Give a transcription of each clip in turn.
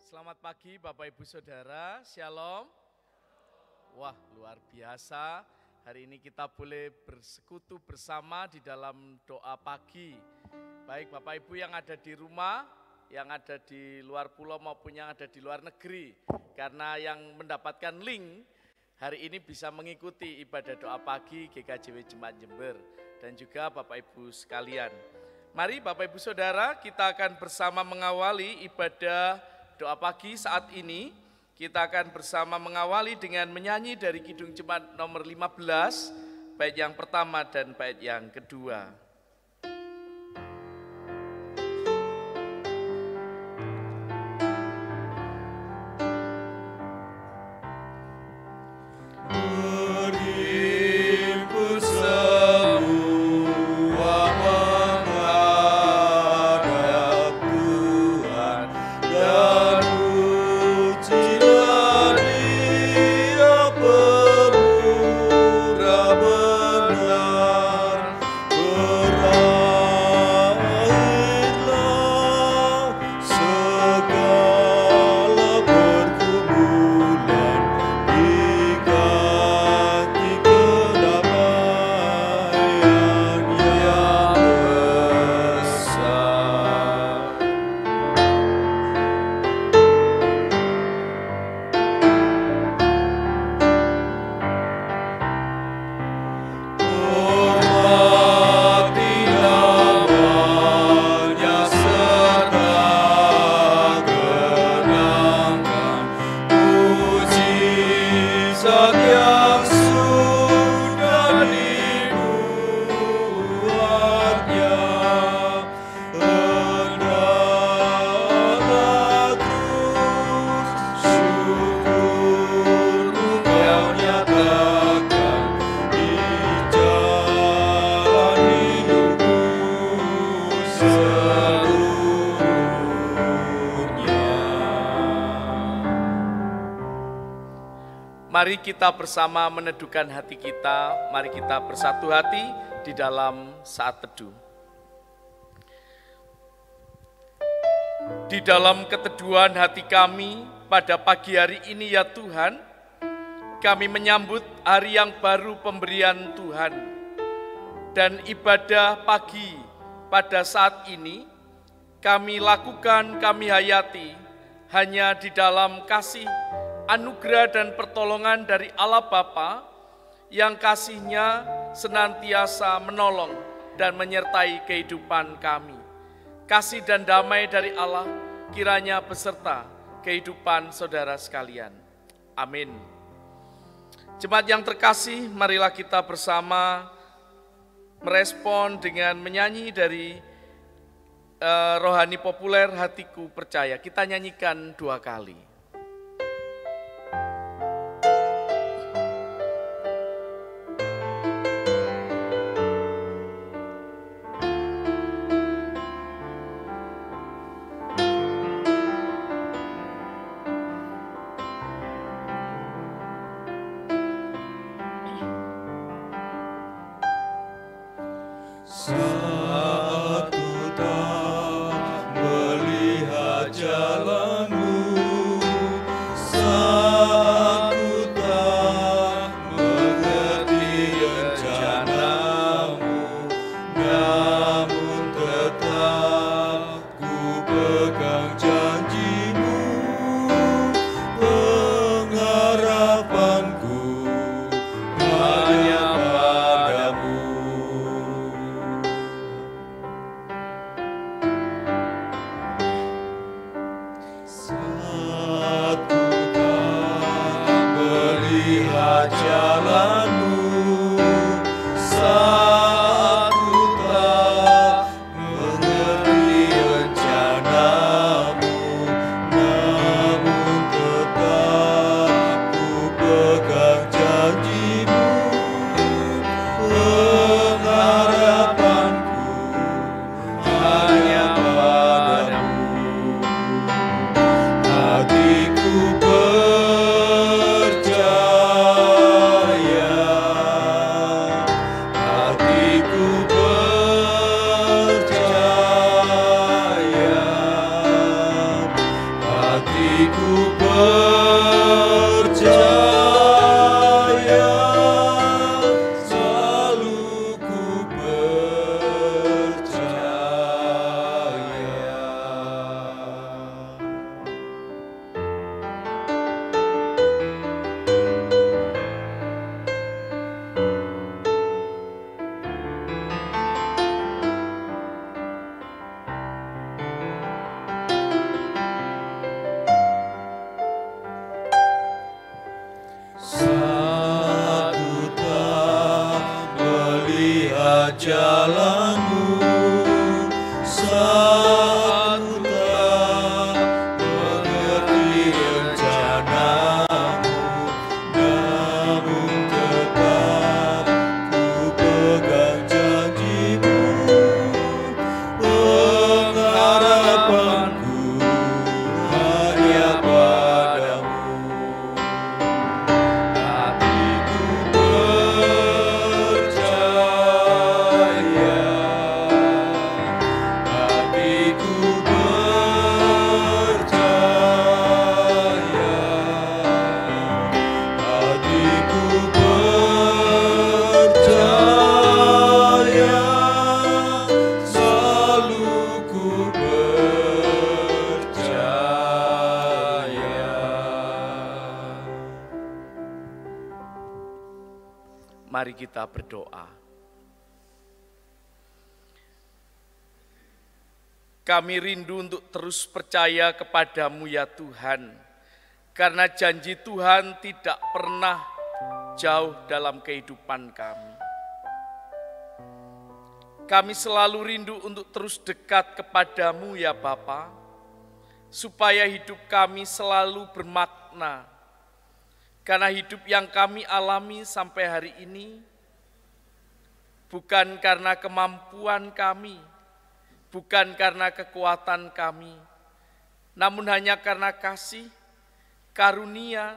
Selamat pagi Bapak Ibu Saudara, Shalom. Wah, luar biasa. Hari ini kita boleh bersekutu bersama di dalam doa pagi. Baik Bapak Ibu yang ada di rumah, yang ada di luar pulau maupun yang ada di luar negeri. Karena yang mendapatkan link hari ini bisa mengikuti ibadah doa pagi GKJW Jemaat Jember. Dan juga Bapak Ibu sekalian. Mari Bapak Ibu Saudara, kita akan bersama mengawali ibadah doa pagi saat ini. Kita akan bersama mengawali dengan menyanyi dari Kidung Jemaat nomor 15, bait yang pertama dan bait yang kedua. Mari kita bersama meneduhkan hati kita, mari kita bersatu hati di dalam saat teduh. Di dalam keteduhan hati kami pada pagi hari ini ya Tuhan, kami menyambut hari yang baru pemberian Tuhan. Dan ibadah pagi pada saat ini kami lakukan, kami hayati hanya di dalam kasih, anugerah dan pertolongan dari Allah Bapa yang kasih-Nya senantiasa menolong dan menyertai kehidupan kami. Kasih dan damai dari Allah kiranya beserta kehidupan saudara sekalian. Amin. Jemaat yang terkasih, marilah kita bersama merespon dengan menyanyi dari rohani populer Hatiku Percaya. Kita nyanyikan 2 kali. Hatiku percaya. Mari kita berdoa. Kami rindu untuk terus percaya kepadamu ya Tuhan, karena janji Tuhan tidak pernah jauh dalam kehidupan kami. Kami selalu rindu untuk terus dekat kepadamu ya Bapa, supaya hidup kami selalu bermakna. Karena hidup yang kami alami sampai hari ini, bukan karena kemampuan kami, bukan karena kekuatan kami, namun hanya karena kasih, karunia,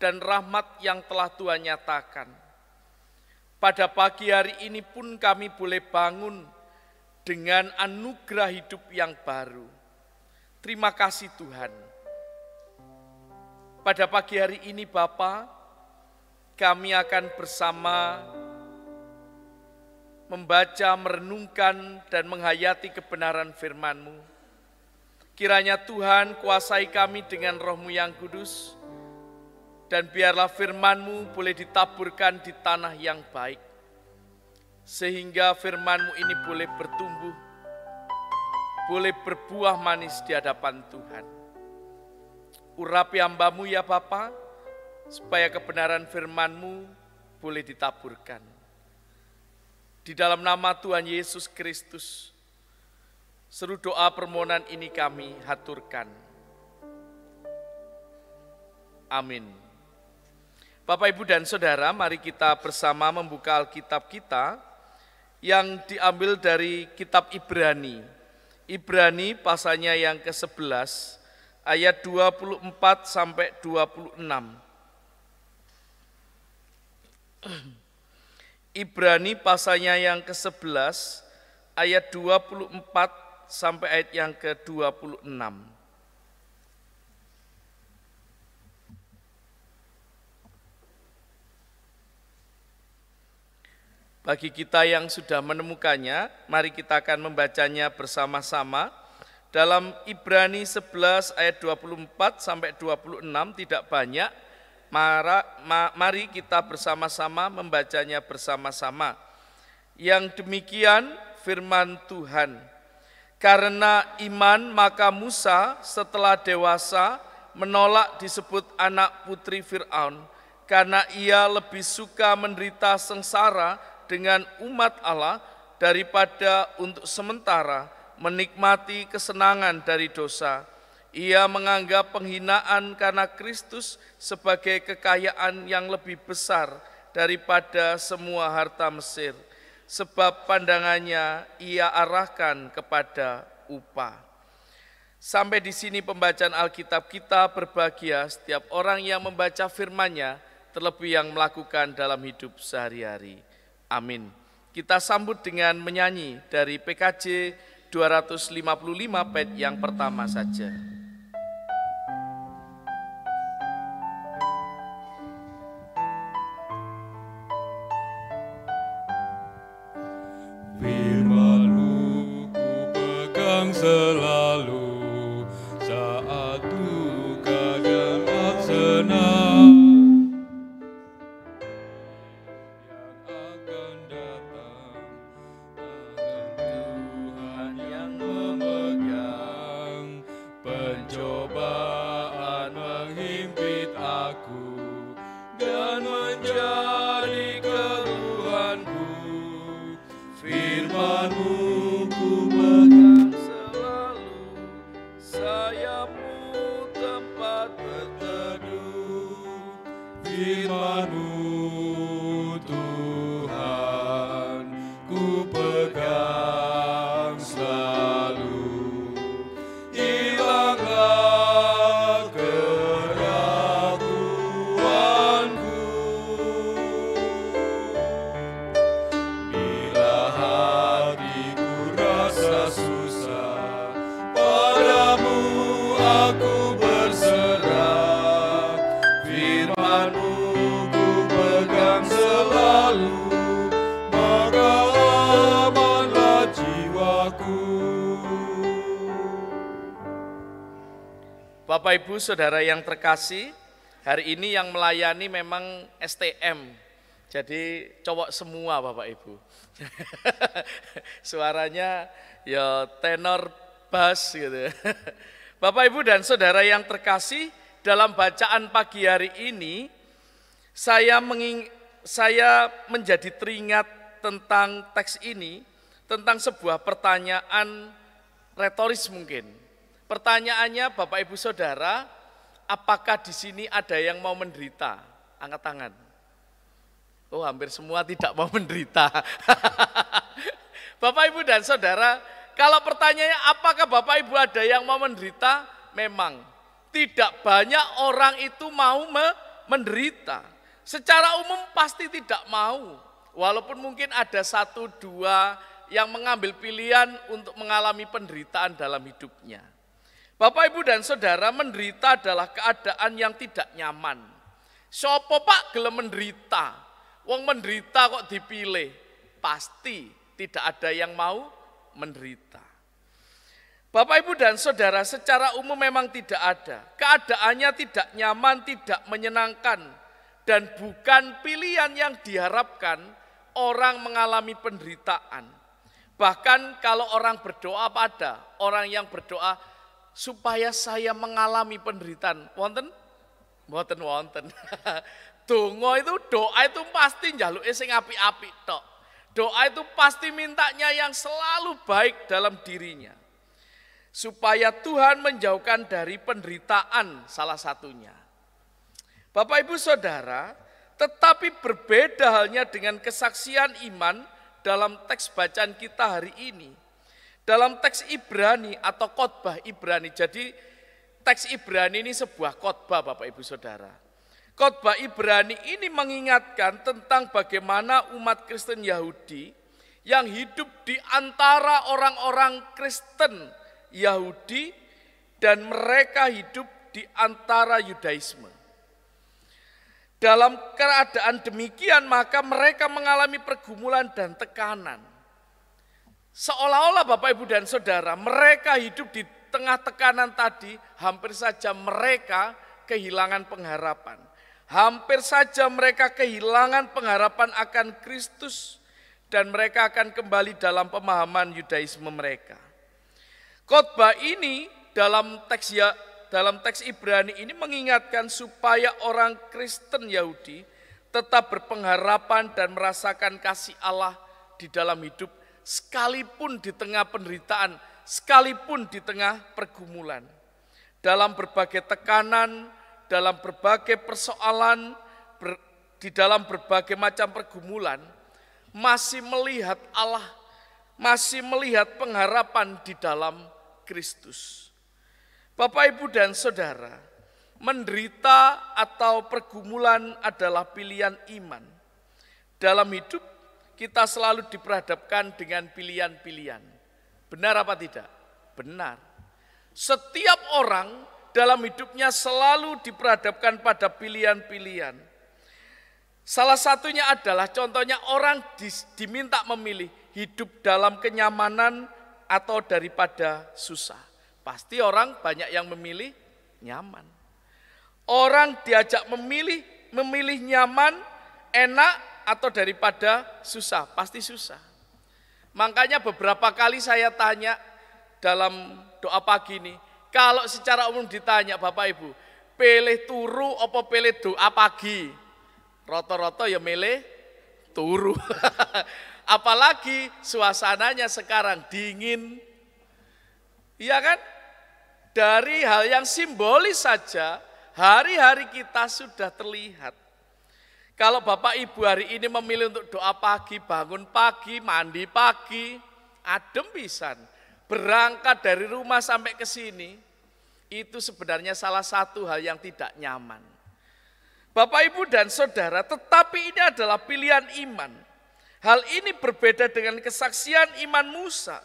dan rahmat yang telah Tuhan nyatakan. Pada pagi hari ini pun kami boleh bangun dengan anugerah hidup yang baru. Terima kasih Tuhan. Pada pagi hari ini Bapa, kami akan bersama membaca, merenungkan, dan menghayati kebenaran firman-Mu. Kiranya Tuhan kuasai kami dengan Roh-Mu yang kudus, dan biarlah firman-Mu boleh ditaburkan di tanah yang baik, sehingga firman-Mu ini boleh bertumbuh, boleh berbuah manis di hadapan Tuhan. Urapi hamba-Mu ya Bapa, supaya kebenaran firman-Mu boleh ditaburkan. Di dalam nama Tuhan Yesus Kristus, seru doa permohonan ini kami haturkan. Amin. Bapak, Ibu, dan Saudara, mari kita bersama membuka Alkitab kita yang diambil dari kitab Ibrani. Ibrani pasalnya yang ke-11, ayat 24 sampai 26. Ibrani pasalnya yang ke-11 ayat 24 sampai ayat yang ke-26. Bagi kita yang sudah menemukannya, mari kita akan membacanya bersama-sama. Dalam Ibrani 11 ayat 24 sampai 26 tidak banyak. Mari kita bersama-sama membacanya bersama-sama. Yang demikian firman Tuhan. Karena iman maka Musa setelah dewasa menolak disebut anak putri Fir'aun, karena ia lebih suka menderita sengsara dengan umat Allah daripada untuk sementara menikmati kesenangan dari dosa. Ia menganggap penghinaan karena Kristus sebagai kekayaan yang lebih besar daripada semua harta Mesir, sebab pandangannya ia arahkan kepada upah. Sampai di sini pembacaan Alkitab kita. Berbahagia setiap orang yang membaca firman-Nya, terlebih yang melakukan dalam hidup sehari-hari. Amin. Kita sambut dengan menyanyi dari PKJ 255 bait yang pertama saja. Firman-Mu ku pegang selalu, saat duka dan senang yang akan datang, Tuhan yang memegang. Pencobaan menghimpit aku dan menjadi keluhanku. Firman-Mu ku pegang selalu, sayap-Mu tempat berteduh. Firman-Mu Tuhan ku pegang selalu, hilanglah keraguanku. Bila hatiku rasa susah, padamu aku berserah. Firman-Mu ku pegang selalu, maka amanlah jiwaku. Bapak, Ibu, Saudara yang terkasih, hari ini yang melayani memang STM, Jadi cowok semua Bapak Ibu. Suaranya ya tenor bass gitu. Bapak Ibu dan Saudara yang terkasih, dalam bacaan pagi hari ini saya menjadi teringat tentang teks ini, tentang sebuah pertanyaan retoris mungkin. Pertanyaannya Bapak Ibu Saudara, apakah di sini ada yang mau menderita? Angkat tangan. Oh, hampir semua tidak mau menderita. Bapak Ibu dan Saudara, kalau pertanyaannya apakah Bapak Ibu ada yang mau menderita? Memang tidak banyak orang itu mau menderita. Secara umum pasti tidak mau. Walaupun mungkin ada 1-2 yang mengambil pilihan untuk mengalami penderitaan dalam hidupnya. Bapak Ibu dan Saudara, menderita adalah keadaan yang tidak nyaman. Sopo Pak gelem menderita? Wong menderita kok dipilih? Pasti tidak ada yang mau menderita. Bapak Ibu dan Saudara, secara umum memang tidak ada. Keadaannya tidak nyaman, tidak menyenangkan, dan bukan pilihan yang diharapkan orang mengalami penderitaan. Bahkan kalau orang berdoa pada orang yang berdoa supaya saya mengalami penderitaan, wonten? Wonten. Donga itu, doa itu pasti njaluke sing apik-apik tok. Doa itu pasti mintanya yang selalu baik dalam dirinya. Supaya Tuhan menjauhkan dari penderitaan salah satunya. Bapak Ibu Saudara, tetapi berbeda halnya dengan kesaksian iman dalam teks bacaan kita hari ini. Dalam teks Ibrani atau khotbah Ibrani. Jadi teks Ibrani ini sebuah khotbah Bapak Ibu Saudara. Khotbah Ibrani ini mengingatkan tentang bagaimana umat Kristen Yahudi yang hidup di antara orang-orang Kristen Yahudi dan mereka hidup di antara Yudaisme. Dalam keadaan demikian maka mereka mengalami pergumulan dan tekanan. Seolah-olah Bapak Ibu dan Saudara, mereka hidup di tengah tekanan tadi, hampir saja mereka kehilangan pengharapan. Hampir saja mereka kehilangan pengharapan akan Kristus dan mereka akan kembali dalam pemahaman Yudaisme mereka. Khotbah ini dalam teks Ibrani ini mengingatkan supaya orang Kristen Yahudi tetap berpengharapan dan merasakan kasih Allah di dalam hidup sekalipun di tengah penderitaan, sekalipun di tengah pergumulan. Dalam berbagai tekanan, dalam berbagai persoalan, di dalam berbagai macam pergumulan, masih melihat Allah, masih melihat pengharapan di dalam Kristus. Bapak Ibu dan Saudara, menderita atau pergumulan adalah pilihan iman. Dalam hidup kita selalu diperhadapkan dengan pilihan-pilihan. Benar apa tidak? Benar. Setiap orang dalam hidupnya selalu diperhadapkan pada pilihan-pilihan. Salah satunya adalah contohnya orang diminta memilih hidup dalam kenyamanan atau daripada susah. Pasti orang banyak yang memilih nyaman. Orang diajak memilih nyaman, enak atau daripada susah, pasti susah. Makanya beberapa kali saya tanya dalam doa pagi ini, kalau secara umum ditanya Bapak Ibu, pilih turu apa pilih doa pagi? Rata-rata ya milih turu. Apalagi suasananya sekarang dingin. Iya kan? Dari hal yang simbolis saja, hari-hari kita sudah terlihat. Kalau Bapak Ibu hari ini memilih untuk doa pagi, bangun pagi, mandi pagi, adem pisan. Berangkat dari rumah sampai ke sini, itu sebenarnya salah satu hal yang tidak nyaman. Bapak Ibu dan Saudara, tetapi ini adalah pilihan iman. Hal ini berbeda dengan kesaksian iman Musa.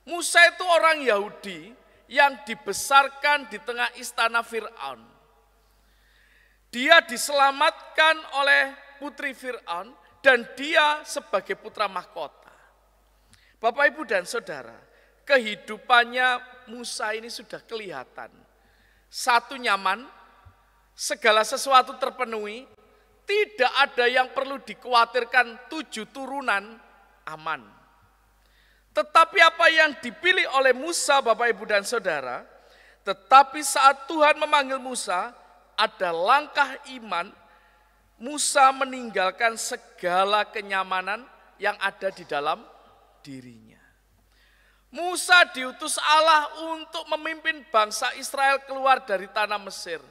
Musa itu orang Yahudi yang dibesarkan di tengah istana Fir'aun. Dia diselamatkan oleh putri Fir'aun dan dia sebagai putra mahkota. Bapak Ibu dan Saudara, kehidupannya Musa ini sudah kelihatan. Satu, nyaman, segala sesuatu terpenuhi, tidak ada yang perlu dikhawatirkan 7 turunan aman. Tetapi apa yang dipilih oleh Musa, Bapak Ibu dan Saudara, tetapi saat Tuhan memanggil Musa, ada langkah iman, Musa meninggalkan segala kenyamanan yang ada di dalam dirinya. Musa diutus Allah untuk memimpin bangsa Israel keluar dari tanah Mesir.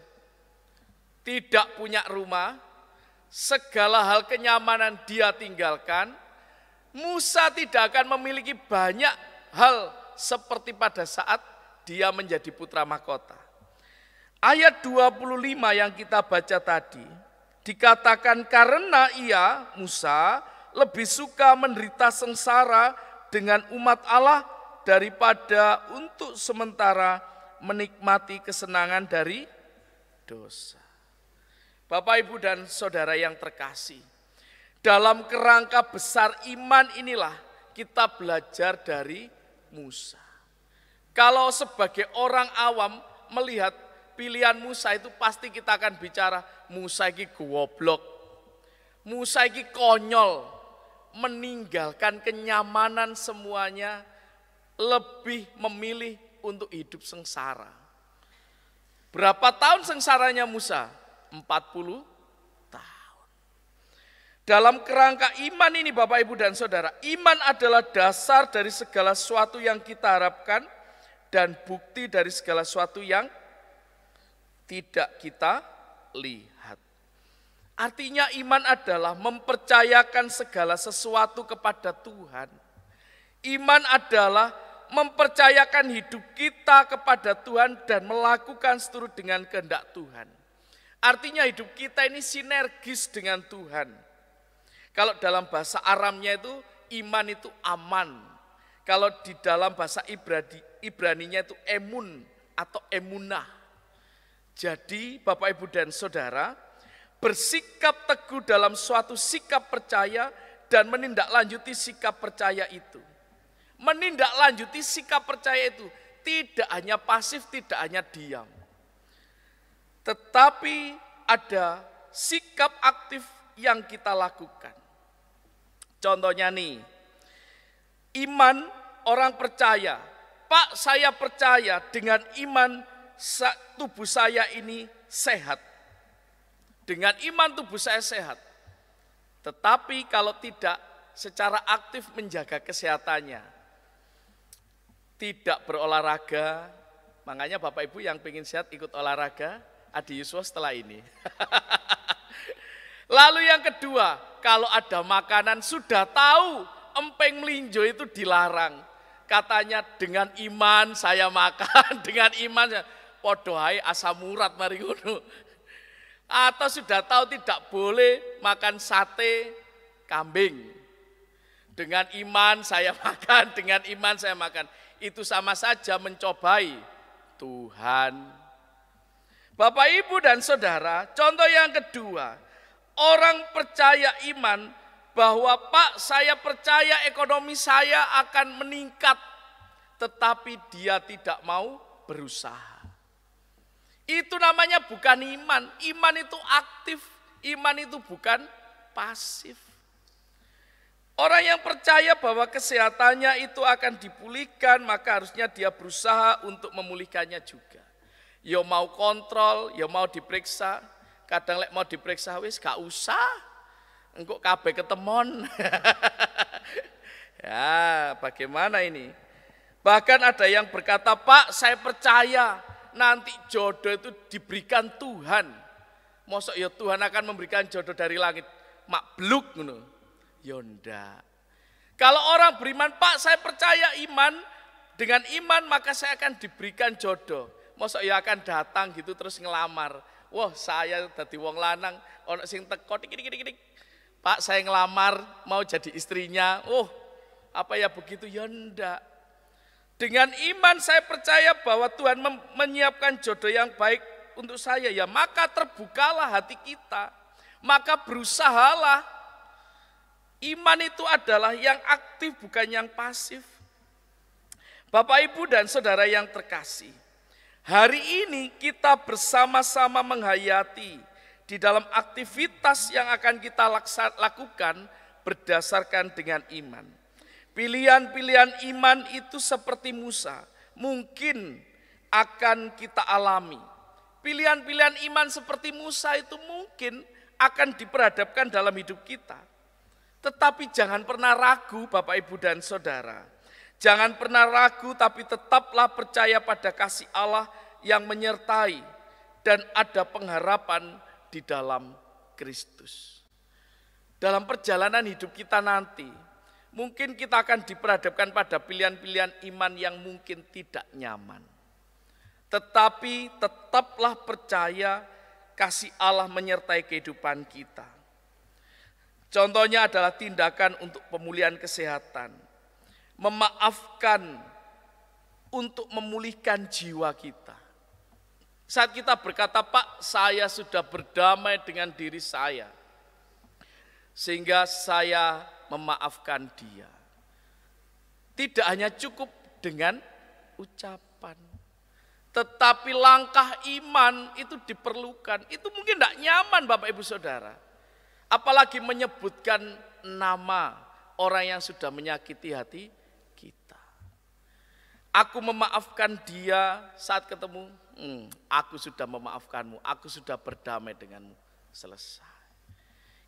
Tidak punya rumah, segala hal kenyamanan dia tinggalkan. Musa tidak akan memiliki banyak hal seperti pada saat dia menjadi putra mahkota. Ayat 25 yang kita baca tadi, dikatakan karena ia, Musa, lebih suka menderita sengsara dengan umat Allah daripada untuk sementara menikmati kesenangan dari dosa. Bapak, Ibu, dan Saudara yang terkasih, dalam kerangka besar iman inilah kita belajar dari Musa. Kalau sebagai orang awam melihat pilihan Musa itu pasti kita akan bicara Musa ini goblok, Musa ini konyol, meninggalkan kenyamanan semuanya, lebih memilih untuk hidup sengsara. Berapa tahun sengsaranya Musa? 40 tahun. Dalam kerangka iman ini Bapak, Ibu, dan Saudara, iman adalah dasar dari segala sesuatu yang kita harapkan dan bukti dari segala sesuatu yang tidak kita lihat. Artinya iman adalah mempercayakan segala sesuatu kepada Tuhan. Iman adalah mempercayakan hidup kita kepada Tuhan dan melakukan seturut dengan kehendak Tuhan. Artinya hidup kita ini sinergis dengan Tuhan. Kalau dalam bahasa Aramnya itu iman itu aman. Kalau di dalam bahasa Ibraninya itu emun atau emunah. Jadi Bapak, Ibu, dan Saudara, bersikap teguh dalam suatu sikap percaya dan menindaklanjuti sikap percaya itu. Menindaklanjuti sikap percaya itu tidak hanya pasif, tidak hanya diam. Tetapi ada sikap aktif yang kita lakukan. Contohnya nih, iman orang percaya. Pak, saya percaya dengan iman tubuh saya ini sehat. Dengan iman tubuh saya sehat. Tetapi kalau tidak secara aktif menjaga kesehatannya, tidak berolahraga, makanya Bapak Ibu yang pengen sehat ikut olahraga, Adi Yusuf setelah ini. Lalu yang kedua, kalau ada makanan sudah tahu empeng melinjo itu dilarang. Katanya dengan iman saya makan, dengan iman saya podohai asam urat mari ngono. Atau sudah tahu tidak boleh makan sate kambing. Dengan iman saya makan, dengan iman saya makan. Itu sama saja mencobai Tuhan. Bapak, Ibu, dan Saudara, contoh yang kedua, orang percaya iman bahwa Pak, saya percaya ekonomi saya akan meningkat, tetapi dia tidak mau berusaha. Itu namanya bukan iman. Iman itu aktif, iman itu bukan pasif. Orang yang percaya bahwa kesehatannya itu akan dipulihkan, maka harusnya dia berusaha untuk memulihkannya juga. Ya mau kontrol, ya mau diperiksa. Kadang mau diperiksa wis gak usah. Engkau kabeh ketemon. Ya, bagaimana ini? Bahkan ada yang berkata, Pak, saya percaya nanti jodoh itu diberikan Tuhan. Mosok ya Tuhan akan memberikan jodoh dari langit. Mak bluk ngono. Ya ndak. Kalau orang beriman, Pak, saya percaya iman, dengan iman maka saya akan diberikan jodoh. Mosok ya akan datang gitu terus ngelamar. Wah, saya dadi wong lanang, ono sing teko dik. Pak, saya ngelamar mau jadi istrinya. Oh, apa ya begitu? Ya ndak. Dengan iman saya percaya bahwa Tuhan menyiapkan jodoh yang baik untuk saya, ya maka terbukalah hati kita. Maka berusahalah. Iman itu adalah yang aktif bukan yang pasif. Bapak, Ibu, dan Saudara yang terkasih, hari ini kita bersama-sama menghayati di dalam aktivitas yang akan kita lakukan berdasarkan dengan iman. Pilihan-pilihan iman itu seperti Musa, mungkin akan kita alami. Pilihan-pilihan iman seperti Musa itu mungkin akan diperhadapkan dalam hidup kita. Tetapi jangan pernah ragu Bapak Ibu dan Saudara. Jangan pernah ragu, tapi tetaplah percaya pada kasih Allah yang menyertai dan ada pengharapan di dalam Kristus. Dalam perjalanan hidup kita nanti, mungkin kita akan diperhadapkan pada pilihan-pilihan iman yang mungkin tidak nyaman. Tetapi tetaplah percaya kasih Allah menyertai kehidupan kita. Contohnya adalah tindakan untuk pemulihan kesehatan, memaafkan untuk memulihkan jiwa kita. Saat kita berkata, Pak, saya sudah berdamai dengan diri saya, sehingga saya memaafkan dia. Tidak hanya cukup dengan ucapan, tetapi langkah iman itu diperlukan. Itu mungkin tidak nyaman Bapak Ibu Saudara. Apalagi menyebutkan nama orang yang sudah menyakiti hati kita. Aku memaafkan dia saat ketemu, aku sudah memaafkanmu, aku sudah berdamai denganmu. Selesai.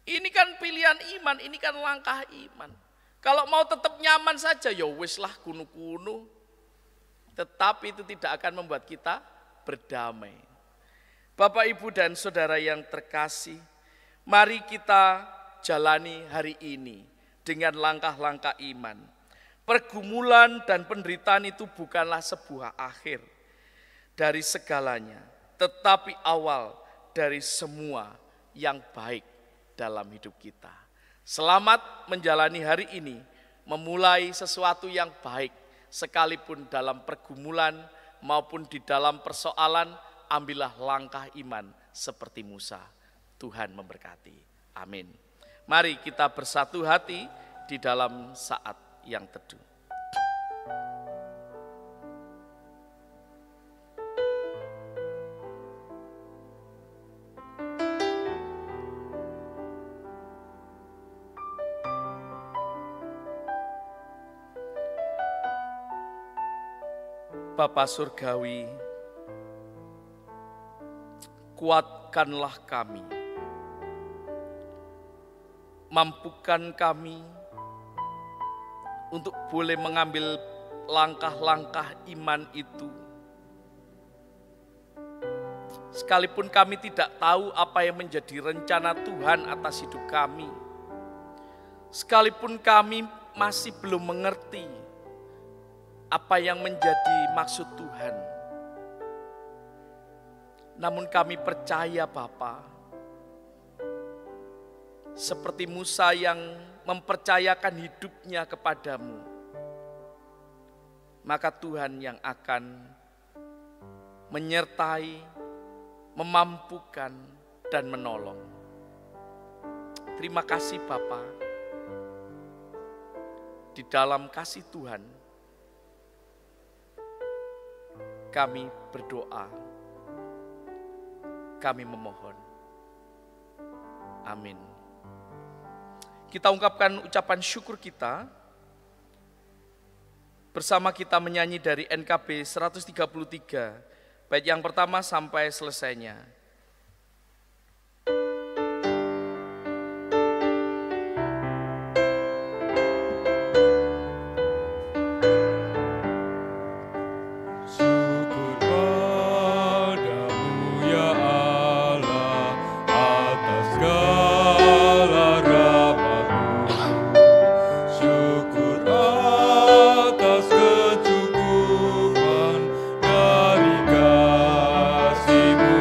Ini kan pilihan iman, ini kan langkah iman. Kalau mau tetap nyaman saja, ya wis lah kuno-kuno. Tetapi itu tidak akan membuat kita berdamai. Bapak, Ibu, dan Saudara yang terkasih, mari kita jalani hari ini dengan langkah-langkah iman. Pergumulan dan penderitaan itu bukanlah sebuah akhir dari segalanya, tetapi awal dari semua yang baik dalam hidup kita. Selamat menjalani hari ini, memulai sesuatu yang baik, sekalipun dalam pergumulan maupun di dalam persoalan, ambillah langkah iman seperti Musa. Tuhan memberkati. Amin. Mari kita bersatu hati di dalam saat yang teduh. Bapa Surgawi, kuatkanlah kami, mampukan kami untuk boleh mengambil langkah-langkah iman itu. Sekalipun kami tidak tahu apa yang menjadi rencana Tuhan atas hidup kami, sekalipun kami masih belum mengerti apa yang menjadi maksud Tuhan, namun kami percaya Bapa, seperti Musa yang mempercayakan hidupnya kepadamu, maka Tuhan yang akan menyertai, memampukan, dan menolong. Terima kasih Bapa. Di dalam kasih Tuhan, kami berdoa, kami memohon. Amin. Kita ungkapkan ucapan syukur kita. Bersama kita menyanyi dari NKB 133, bait yang pertama sampai selesainya. Dari kasih-Mu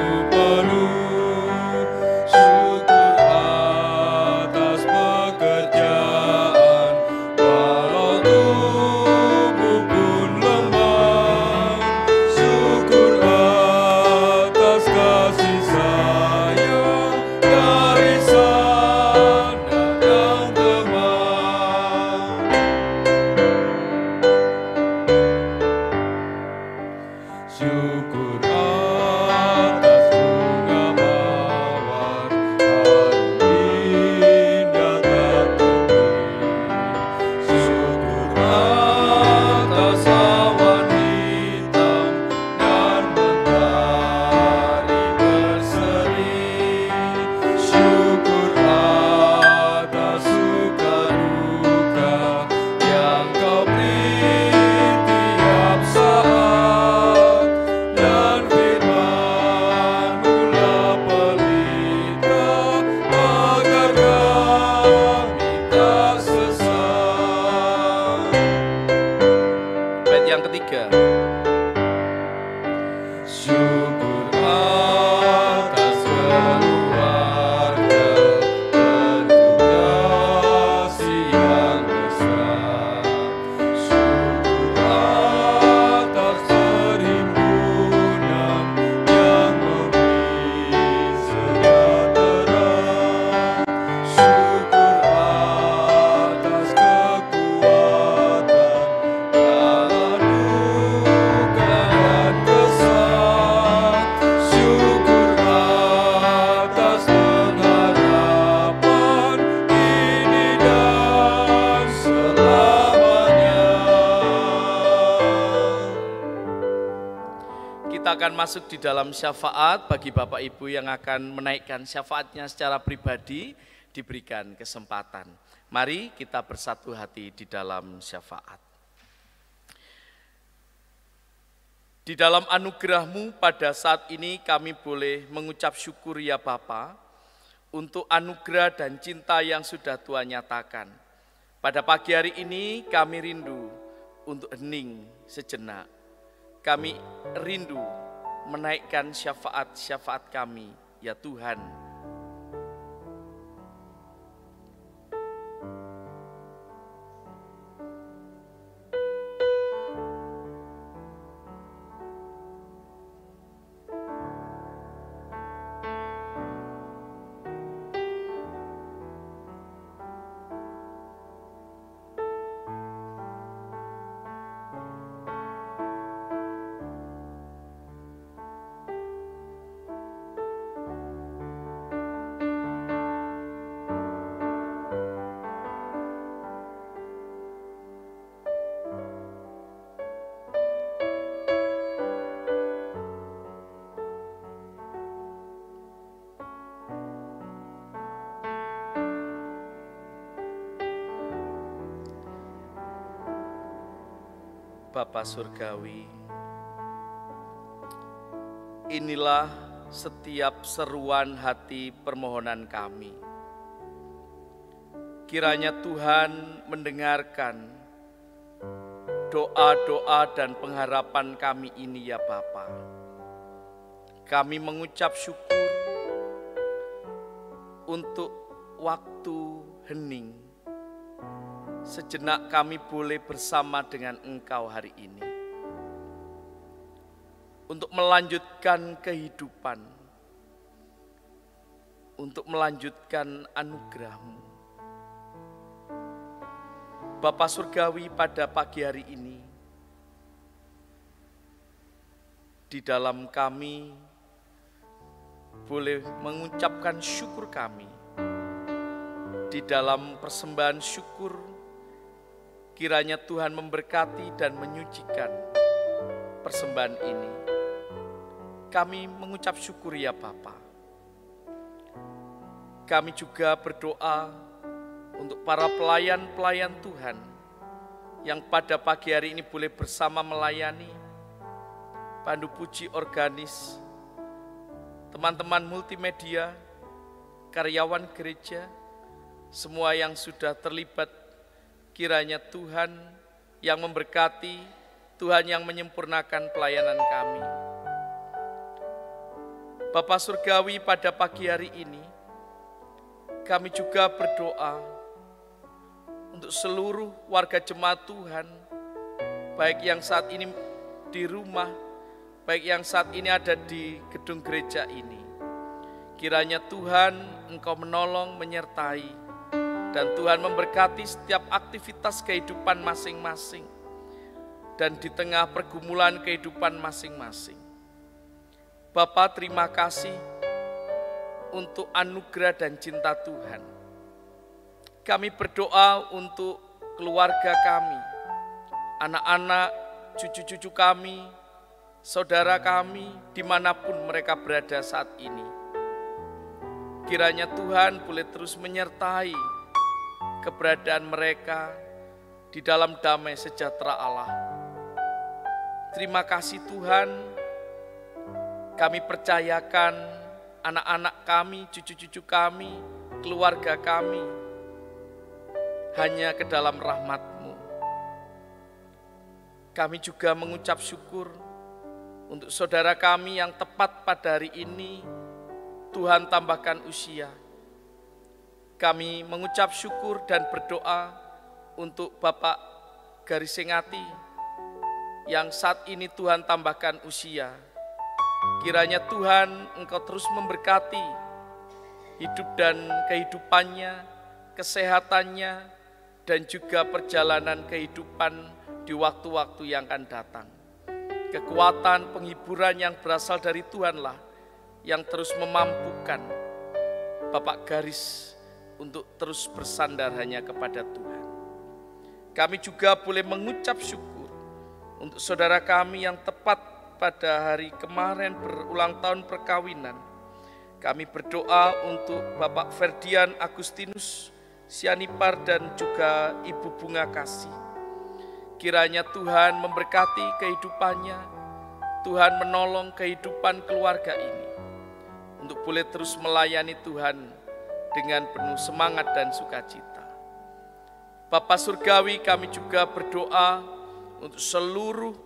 Akan masuk di dalam syafaat. Bagi Bapak Ibu yang akan menaikkan syafaatnya secara pribadi, diberikan kesempatan. Mari kita bersatu hati di dalam syafaat. Di dalam anugerah-Mu pada saat ini kami boleh mengucap syukur ya Bapa untuk anugerah dan cinta yang sudah Tuhan nyatakan. Pada pagi hari ini kami rindu untuk hening sejenak. Kami rindu menaikkan syafaat-syafaat kami, ya Tuhan. Bapa Surgawi, inilah setiap seruan hati permohonan kami. Kiranya Tuhan mendengarkan doa-doa dan pengharapan kami ini ya Bapa. Kami mengucap syukur untuk waktu hening. Sejenak kami boleh bersama dengan Engkau hari ini untuk melanjutkan kehidupan, untuk melanjutkan anugerah-Mu. Bapa Surgawi, pada pagi hari ini di dalam kami boleh mengucapkan syukur kami. Di dalam persembahan syukur, kiranya Tuhan memberkati dan menyucikan persembahan ini. Kami mengucap syukur ya Bapa. Kami juga berdoa untuk para pelayan-pelayan Tuhan yang pada pagi hari ini boleh bersama melayani, pandu puji organis, teman-teman multimedia, karyawan gereja, semua yang sudah terlibat. Kiranya Tuhan yang memberkati, Tuhan yang menyempurnakan pelayanan kami. Bapa Surgawi, pada pagi hari ini, kami juga berdoa untuk seluruh warga jemaat Tuhan, baik yang saat ini di rumah, baik yang saat ini ada di gedung gereja ini. Kiranya Tuhan Engkau menolong, menyertai, dan Tuhan memberkati setiap aktivitas kehidupan masing-masing dan di tengah pergumulan kehidupan masing-masing. Bapa, terima kasih untuk anugerah dan cinta Tuhan. Kami berdoa untuk keluarga kami, anak-anak, cucu-cucu kami, saudara kami, dimanapun mereka berada saat ini. Kiranya Tuhan boleh terus menyertai keberadaan mereka di dalam damai sejahtera Allah. Terima kasih Tuhan, kami percayakan anak-anak kami, cucu-cucu kami, keluarga kami hanya ke dalam rahmat-Mu. Kami juga mengucap syukur Untuk saudara kami yang tepat pada hari ini, Tuhan tambahkan usia. Kami mengucap syukur dan berdoa untuk Bapak Garis Sengati yang saat ini Tuhan tambahkan usia. Kiranya Tuhan Engkau terus memberkati hidup dan kehidupannya, kesehatannya, dan juga perjalanan kehidupan di waktu-waktu yang akan datang. Kekuatan penghiburan yang berasal dari Tuhanlah yang terus memampukan Bapak Garis untuk terus bersandar hanya kepada Tuhan. Kami juga boleh mengucap syukur untuk saudara kami yang tepat pada hari kemarin berulang tahun perkawinan. Kami berdoa untuk Bapak Ferdian Agustinus Sianipar dan juga Ibu Bunga Kasih. Kiranya Tuhan memberkati kehidupannya, Tuhan menolong kehidupan keluarga ini untuk boleh terus melayani Tuhan dengan penuh semangat dan sukacita. Bapa Surgawi, kami juga berdoa untuk seluruh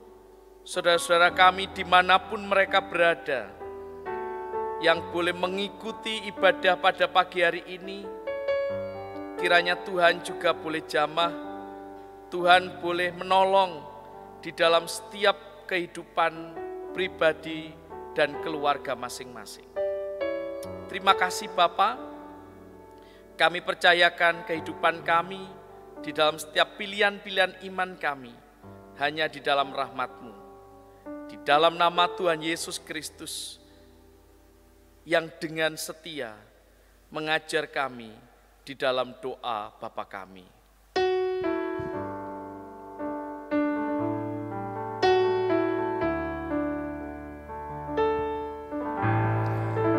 saudara-saudara kami dimanapun mereka berada, yang boleh mengikuti ibadah pada pagi hari ini. Kiranya Tuhan juga boleh jamah, Tuhan boleh menolong di dalam setiap kehidupan pribadi dan keluarga masing-masing. Terima kasih Bapa, kami percayakan kehidupan kami di dalam setiap pilihan-pilihan iman kami, hanya di dalam rahmat-Mu. Di dalam nama Tuhan Yesus Kristus, yang dengan setia mengajar kami di dalam doa Bapa kami.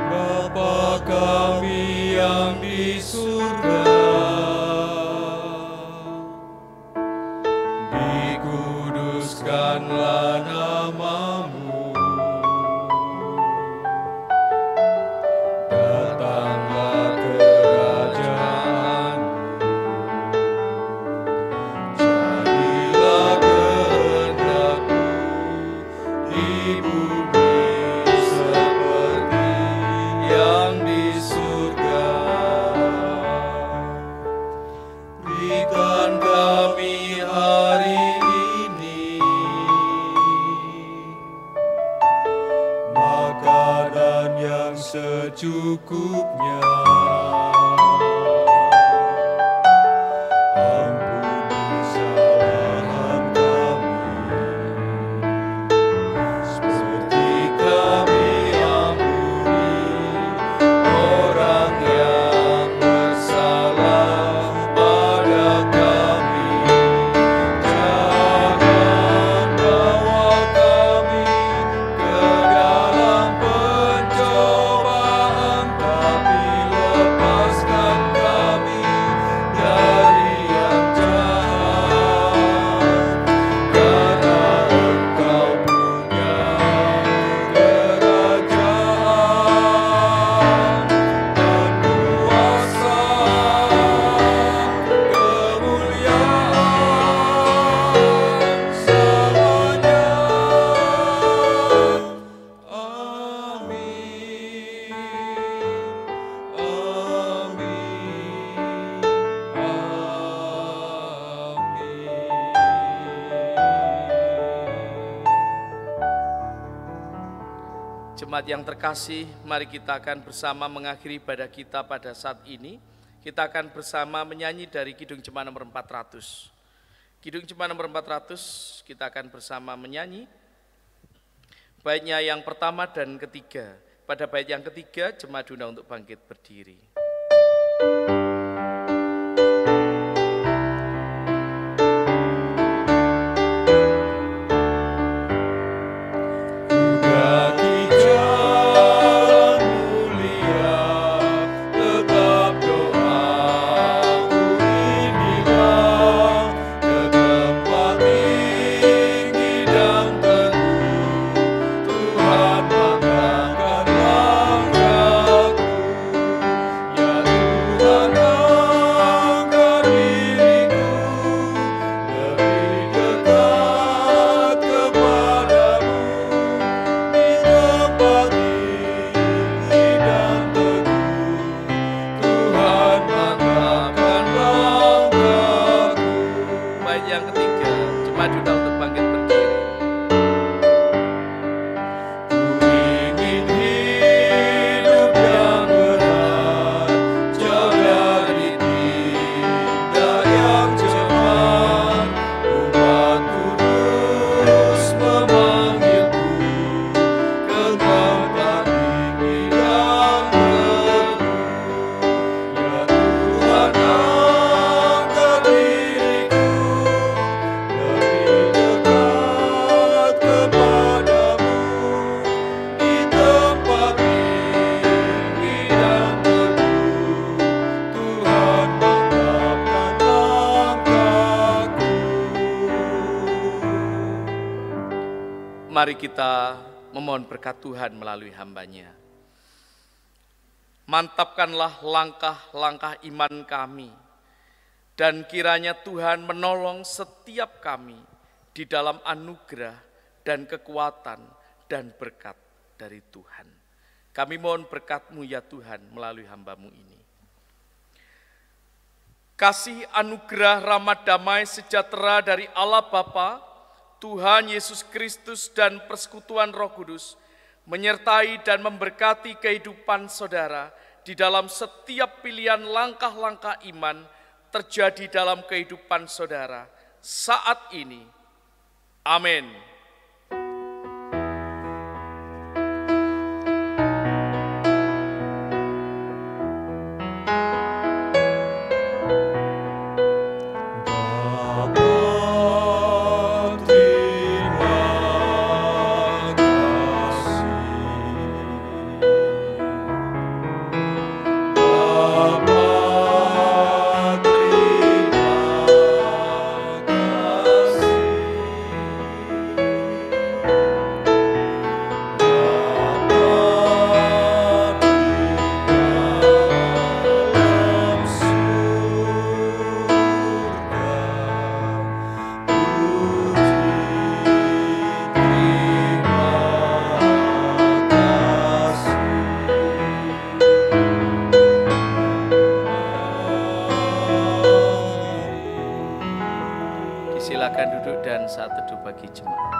Bapa kami yang di surga, dikuduskanlah nama-Mu, datanglah kerajaan-Mu, jadilah kehendak-Mu di bumi seperti yang di surga. Berikan kami hari ini makanan yang secukupnya. Ampuni kesalahan kami, seperti kami ampuni orang yang bersalah pada kami. Jangan bawa kami ke dalam pencobaan, tapi lepaskan kami dari yang jahat. Karena Engkau punya kerajaan dan kuasa, kemuliaan selamanya. Amin. Jemaat yang terkasih, mari kita akan bersama mengakhiri ibadah kita pada saat ini. Kita akan bersama menyanyi dari Kidung Jemaat nomor 400. Kidung Jemaat nomor 400, kita akan bersama menyanyi baitnya yang pertama dan ketiga. Pada bait yang ketiga, jemaat diundang untuk bangkit berdiri. Daki jalan mulia, tetap doaku inilah, ke tempat tinggi dan teguh, Tuhan banggakan langkahku. mari kita memohon berkat Tuhan melalui hamba-Nya. Mantapkanlah langkah-langkah iman kami, dan kiranya Tuhan menolong setiap kami di dalam anugerah dan kekuatan dan berkat dari Tuhan. Kami mohon berkat-Mu ya Tuhan melalui hamba-Mu ini. Kasih anugerah rahmat damai sejahtera dari Allah Bapa, Tuhan Yesus Kristus dan persekutuan Roh Kudus menyertai dan memberkati kehidupan saudara di dalam setiap pilihan langkah-langkah iman terjadi dalam kehidupan saudara saat ini. Amin. Silakan duduk dan saat teduh bagi jemaat.